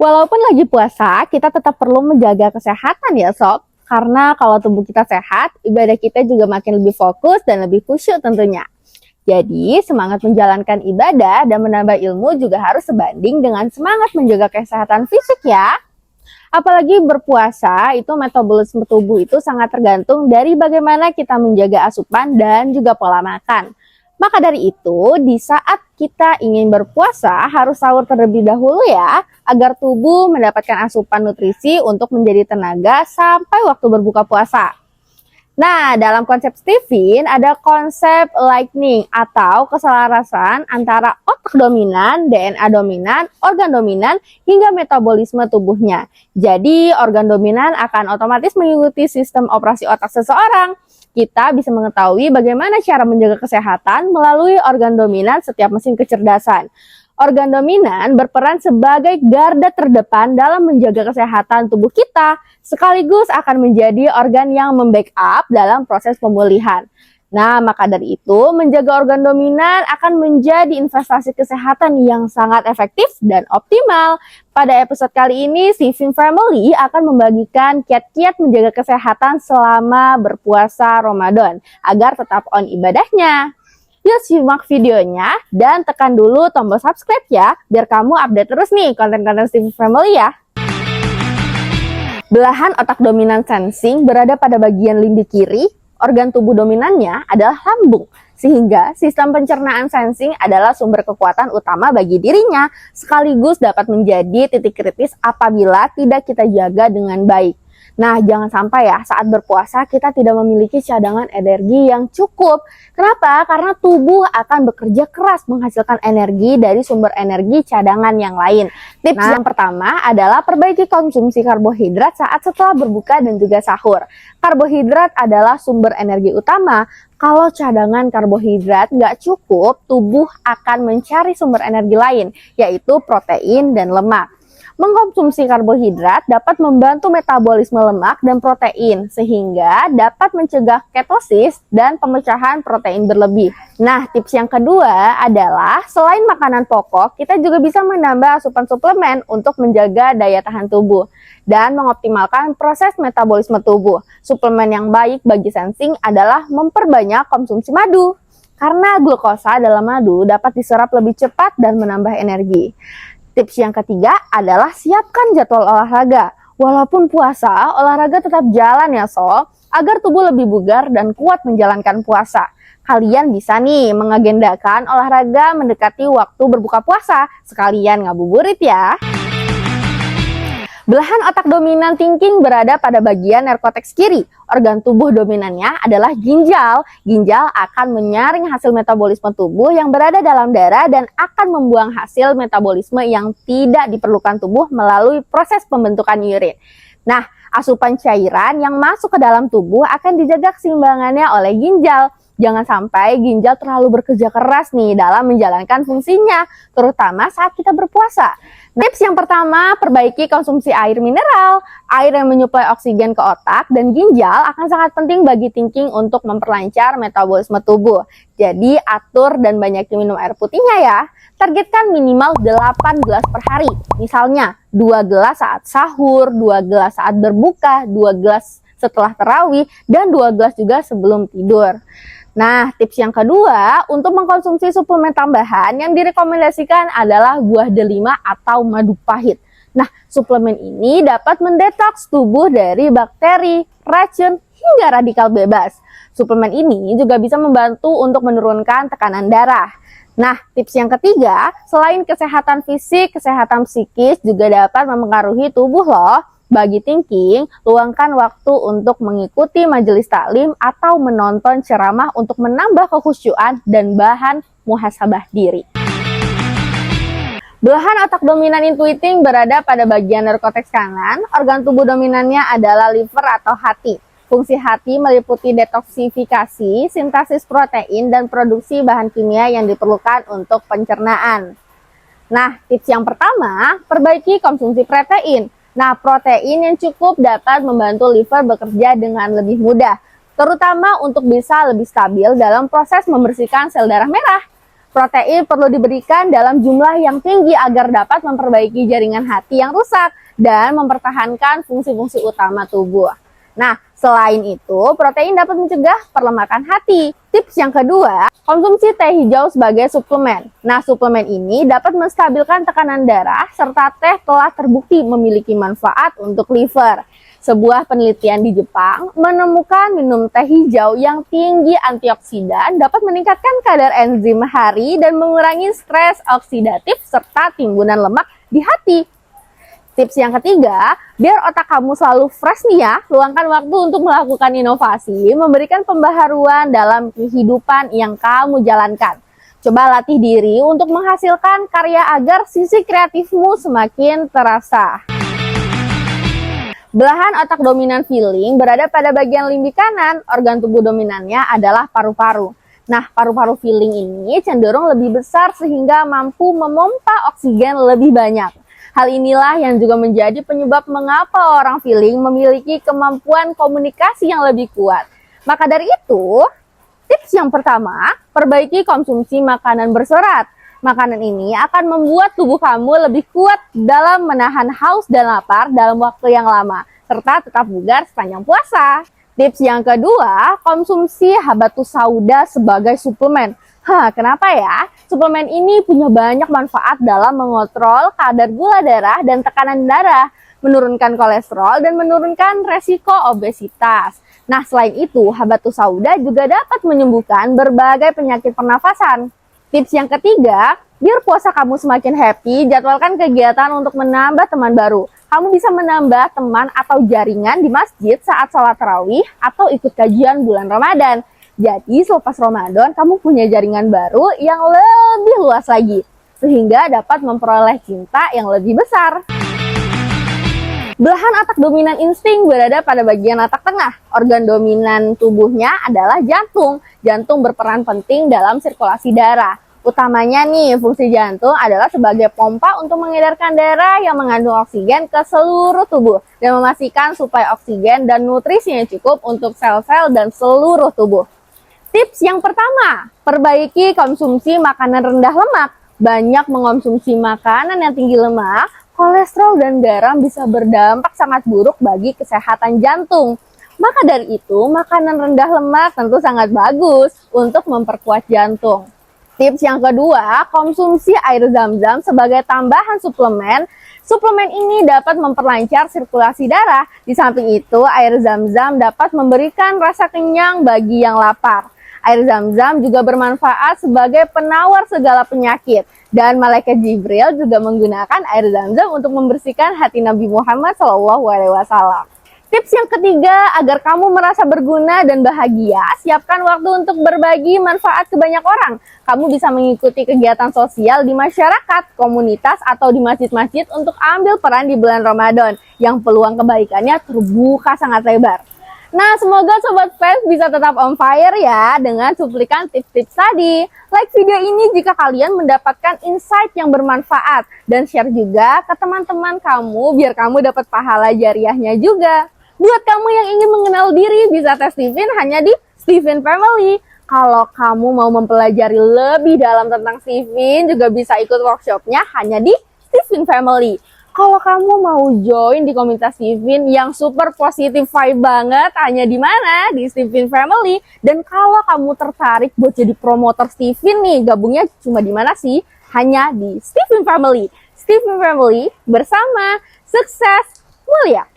Walaupun lagi puasa, kita tetap perlu menjaga kesehatan ya sob. Karena kalau tubuh kita sehat, ibadah kita juga makin lebih fokus dan lebih khusyuk tentunya. Jadi, semangat menjalankan ibadah dan menambah ilmu juga harus sebanding dengan semangat menjaga kesehatan fisik ya. Apalagi berpuasa, itu metabolisme tubuh itu sangat tergantung dari bagaimana kita menjaga asupan dan juga pola makan. Maka dari itu, di saat kita ingin berpuasa, harus sahur terlebih dahulu ya, agar tubuh mendapatkan asupan nutrisi untuk menjadi tenaga sampai waktu berbuka puasa. Nah, dalam konsep Stephen ada konsep lightning atau keselarasan antara otak dominan, DNA dominan, organ dominan, hingga metabolisme tubuhnya. Jadi, organ dominan akan otomatis mengikuti sistem operasi otak seseorang. Kita bisa mengetahui bagaimana cara menjaga kesehatan melalui organ dominan setiap mesin kecerdasan. Organ dominan berperan sebagai garda terdepan dalam menjaga kesehatan tubuh kita, sekaligus akan menjadi organ yang membackup dalam proses pemulihan. Nah, maka dari itu, menjaga organ dominan akan menjadi investasi kesehatan yang sangat efektif dan optimal. Pada episode kali ini, Stephen Family akan membagikan kiat-kiat menjaga kesehatan selama berpuasa Ramadan, agar tetap on ibadahnya. Yuk simak videonya dan tekan dulu tombol subscribe ya, biar kamu update terus nih konten-konten Stephen Family ya. Belahan otak dominan sensing berada pada bagian lindi kiri, organ tubuh dominannya adalah lambung. Sehingga sistem pencernaan sensing adalah sumber kekuatan utama bagi dirinya, sekaligus dapat menjadi titik kritis apabila tidak kita jaga dengan baik. Nah, jangan sampai ya saat berpuasa kita tidak memiliki cadangan energi yang cukup. Kenapa? Karena tubuh akan bekerja keras menghasilkan energi dari sumber energi cadangan yang lain. Tips yang pertama adalah perbaiki konsumsi karbohidrat saat setelah berbuka dan juga sahur. Karbohidrat adalah sumber energi utama. Kalau cadangan karbohidrat nggak cukup, tubuh akan mencari sumber energi lain, yaitu protein dan lemak. Mengkonsumsi karbohidrat dapat membantu metabolisme lemak dan protein, sehingga dapat mencegah ketosis dan pemecahan protein berlebih. Nah, tips yang kedua adalah selain makanan pokok, kita juga bisa menambah asupan suplemen untuk menjaga daya tahan tubuh dan mengoptimalkan proses metabolisme tubuh. Suplemen yang baik bagi sensing adalah memperbanyak konsumsi madu, karena glukosa dalam madu dapat diserap lebih cepat dan menambah energi. Tips yang ketiga adalah siapkan jadwal olahraga. Walaupun puasa, olahraga tetap jalan ya sob, agar tubuh lebih bugar dan kuat menjalankan puasa. Kalian bisa nih mengagendakan olahraga mendekati waktu berbuka puasa, sekalian ngabuburit ya. Belahan otak dominan thinking berada pada bagian neokorteks kiri. Organ tubuh dominannya adalah ginjal. Ginjal akan menyaring hasil metabolisme tubuh yang berada dalam darah dan akan membuang hasil metabolisme yang tidak diperlukan tubuh melalui proses pembentukan urin. Nah, asupan cairan yang masuk ke dalam tubuh akan dijaga keseimbangannya oleh ginjal. Jangan sampai ginjal terlalu bekerja keras nih dalam menjalankan fungsinya, terutama saat kita berpuasa. Tips yang pertama, perbaiki konsumsi air mineral. Air yang menyuplai oksigen ke otak dan ginjal akan sangat penting bagi thinking untuk memperlancar metabolisme tubuh. Jadi atur dan banyakin minum air putihnya ya. Targetkan minimal 8 gelas per hari. Misalnya 2 gelas saat sahur, 2 gelas saat berbuka, 2 gelas setelah tarawih, dan 2 gelas juga sebelum tidur. Nah, tips yang kedua, untuk mengkonsumsi suplemen tambahan yang direkomendasikan adalah buah delima atau madu pahit. Nah, suplemen ini dapat mendetoks tubuh dari bakteri, racun, hingga radikal bebas. Suplemen ini juga bisa membantu untuk menurunkan tekanan darah. Nah, tips yang ketiga, selain kesehatan fisik, kesehatan psikis juga dapat mempengaruhi tubuh loh. Bagi thinking, luangkan waktu untuk mengikuti majelis taklim atau menonton ceramah untuk menambah kekhusyuan dan bahan muhasabah diri. Belahan otak dominan intuiting berada pada bagian neokorteks kanan. Organ tubuh dominannya adalah liver atau hati. Fungsi hati meliputi detoksifikasi, sintesis protein, dan produksi bahan kimia yang diperlukan untuk pencernaan. Nah, tips yang pertama, perbaiki konsumsi protein. Nah, protein yang cukup dapat membantu liver bekerja dengan lebih mudah, terutama untuk bisa lebih stabil dalam proses membersihkan sel darah merah. Protein perlu diberikan dalam jumlah yang tinggi agar dapat memperbaiki jaringan hati yang rusak dan mempertahankan fungsi-fungsi utama tubuh. Nah, selain itu, protein dapat mencegah perlemakan hati. Tips yang kedua, konsumsi teh hijau sebagai suplemen. Nah, suplemen ini dapat menstabilkan tekanan darah, serta teh telah terbukti memiliki manfaat untuk liver. Sebuah penelitian di Jepang menemukan minum teh hijau yang tinggi antioksidan dapat meningkatkan kadar enzim hari dan mengurangi stres oksidatif serta timbunan lemak di hati. Tips yang ketiga, biar otak kamu selalu fresh nih ya, luangkan waktu untuk melakukan inovasi, memberikan pembaharuan dalam kehidupan yang kamu jalankan. Coba latih diri untuk menghasilkan karya agar sisi kreatifmu semakin terasa. Belahan otak dominan feeling berada pada bagian limbik kanan, organ tubuh dominannya adalah paru-paru. Nah, paru-paru feeling ini cenderung lebih besar sehingga mampu memompa oksigen lebih banyak. Hal inilah yang juga menjadi penyebab mengapa orang feeling memiliki kemampuan komunikasi yang lebih kuat. Maka dari itu, tips yang pertama, perbaiki konsumsi makanan berserat. Makanan ini akan membuat tubuh kamu lebih kuat dalam menahan haus dan lapar dalam waktu yang lama, serta tetap bugar sepanjang puasa. Tips yang kedua, konsumsi habatus sauda sebagai suplemen. Kenapa ya? Suplemen ini punya banyak manfaat dalam mengontrol kadar gula darah dan tekanan darah, menurunkan kolesterol dan menurunkan resiko obesitas. Nah, selain itu, habatus sauda juga dapat menyembuhkan berbagai penyakit pernafasan. Tips yang ketiga, biar puasa kamu semakin happy, jadwalkan kegiatan untuk menambah teman baru. Kamu bisa menambah teman atau jaringan di masjid saat sholat tarawih atau ikut kajian bulan Ramadan. Jadi selepas Ramadan, kamu punya jaringan baru yang lebih luas lagi, sehingga dapat memperoleh cinta yang lebih besar. Belahan otak dominan insting berada pada bagian otak tengah. Organ dominan tubuhnya adalah jantung. Jantung berperan penting dalam sirkulasi darah. Utamanya nih, fungsi jantung adalah sebagai pompa untuk mengedarkan darah yang mengandung oksigen ke seluruh tubuh dan memastikan supaya oksigen dan nutrisinya cukup untuk sel-sel dan seluruh tubuh. Tips yang pertama, perbaiki konsumsi makanan rendah lemak. Banyak mengonsumsi makanan yang tinggi lemak, kolesterol dan garam bisa berdampak sangat buruk bagi kesehatan jantung. Maka dari itu, makanan rendah lemak tentu sangat bagus untuk memperkuat jantung. Tips yang kedua, konsumsi air zam-zam sebagai tambahan suplemen. Suplemen ini dapat memperlancar sirkulasi darah. Di samping itu, air zam-zam dapat memberikan rasa kenyang bagi yang lapar. Air zam-zam juga bermanfaat sebagai penawar segala penyakit. Dan malaikat Jibril juga menggunakan air zam-zam untuk membersihkan hati Nabi Muhammad SAW. Tips yang ketiga, agar kamu merasa berguna dan bahagia, siapkan waktu untuk berbagi manfaat ke banyak orang. Kamu bisa mengikuti kegiatan sosial di masyarakat, komunitas, atau di masjid-masjid untuk ambil peran di bulan Ramadan, yang peluang kebaikannya terbuka sangat lebar. Nah, semoga Sobat Fans bisa tetap on fire ya dengan cuplikan tips-tips tadi. Like video ini jika kalian mendapatkan insight yang bermanfaat. Dan share juga ke teman-teman kamu biar kamu dapat pahala jariahnya juga. Buat kamu yang ingin mengenal diri, bisa tes Steven hanya di Steven Family. Kalau kamu mau mempelajari lebih dalam tentang Steven, juga bisa ikut workshopnya hanya di Steven Family. Kalau kamu mau join di komunitas Steven yang super positif vibe banget, hanya di mana? Di Steven Family. Dan kalau kamu tertarik buat jadi promotor Steven nih, gabungnya cuma di mana sih? Hanya di Steven Family. Steven Family bersama sukses mulia.